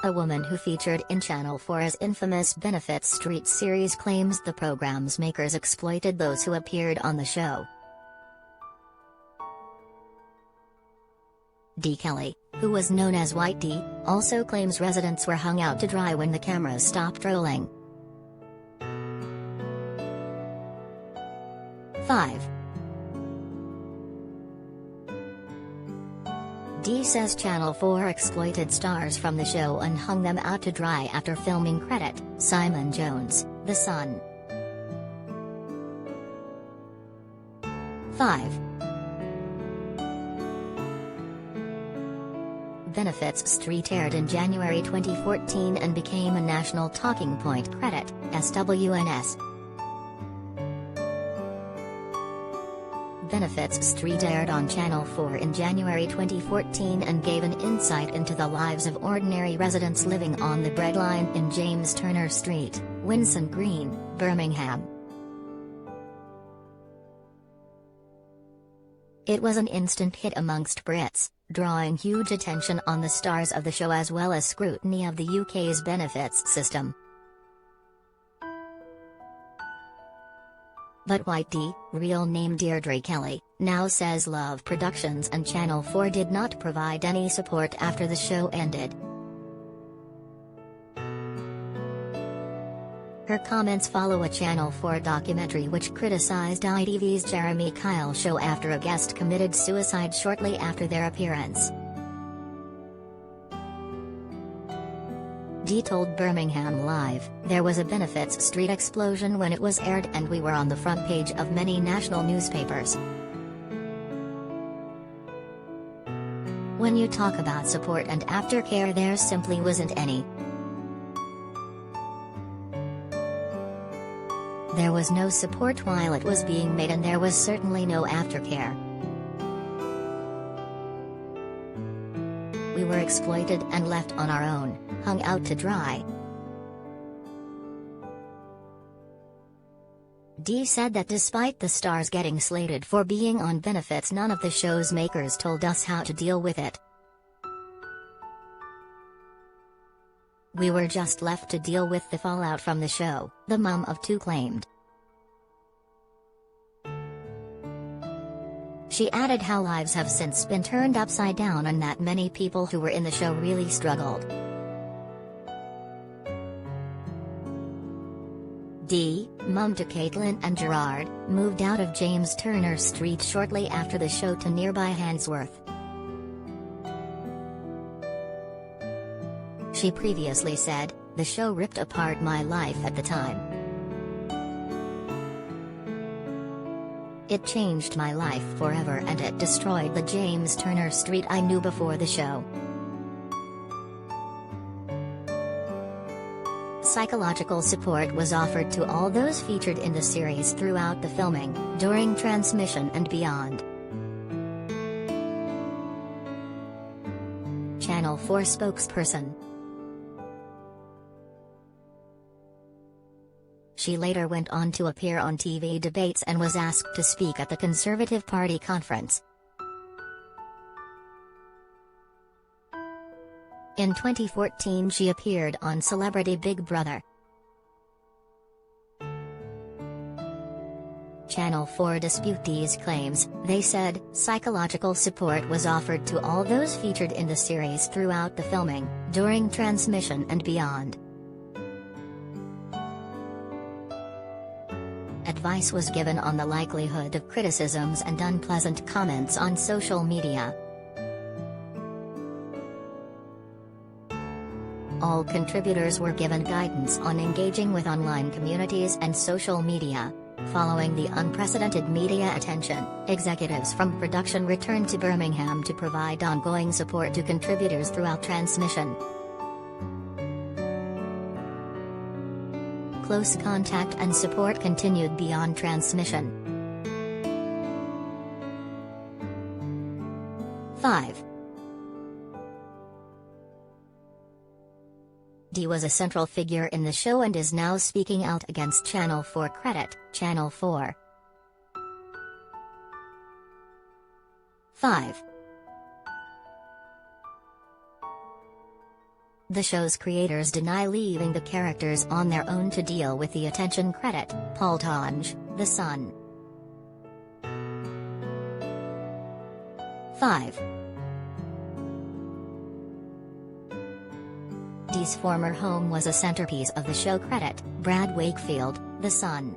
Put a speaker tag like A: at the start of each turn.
A: A woman who featured in Channel 4's infamous Benefits Street series claims the program's makers exploited those who appeared on the show. Dee Kelly, who was known as White Dee, also claims residents were hung out to dry when the cameras stopped rolling. 5. Dee says Channel 4 exploited stars from the show and hung them out to dry after filming credit. Simon Jones, The Sun. 5. Benefits Street aired in January 2014 and became a national talking point. Credit, SWNS. Benefits Street aired on Channel 4 in January 2014 and gave an insight into the lives of ordinary residents living on the breadline in James Turner Street, Winson Green, Birmingham. It was an instant hit amongst Brits, drawing huge attention on the stars of the show as well as scrutiny of the UK's benefits system. But White Dee, real name Deirdre Kelly, now says Love Productions and Channel 4 did not provide any support after the show ended. Her comments follow a Channel 4 documentary which criticized ITV's Jeremy Kyle show after a guest committed suicide shortly after their appearance. Dee told Birmingham Live, "There was a Benefits Street explosion when it was aired and we were on the front page of many national newspapers. When you talk about support and aftercare, there simply wasn't any. There was no support while it was being made and there was certainly no aftercare. We were exploited and left on our own, hung out to dry." Dee said that despite the stars getting slated for being on benefits, none of the show's makers told us how to deal with it. We were just left to deal with the fallout from the show, the mum of two claimed. She added how lives have since been turned upside down and that many people who were in the show really struggled. Dee, mum to Caitlin and Gerard, moved out of James Turner Street shortly after the show to nearby Handsworth. She previously said, "The show ripped apart my life at the time. It changed my life forever and it destroyed the James Turner Street I knew before the show." Psychological support was offered to all those featured in the series throughout the filming, during transmission and beyond. Channel 4 spokesperson. She later went on to appear on TV debates and was asked to speak at the Conservative Party conference. In 2014 she appeared on Celebrity Big Brother. Channel 4 dispute these claims. They said, "Psychological support was offered to all those featured in the series throughout the filming, during transmission and beyond. Advice was given on the likelihood of criticisms and unpleasant comments on social media. All contributors were given guidance on engaging with online communities and social media. Following the unprecedented media attention, executives from production returned to Birmingham to provide ongoing support to contributors throughout transmission. Close contact and support continued beyond transmission." 5. Dee was a central figure in the show and is now speaking out against Channel 4 credit. Channel 4. 5. The show's creators deny leaving the characters on their own to deal with the attention credit. Poltange, The Sun. 5. Dee's former home was a centerpiece of the show. Credit, Brad Wakefield, The Sun.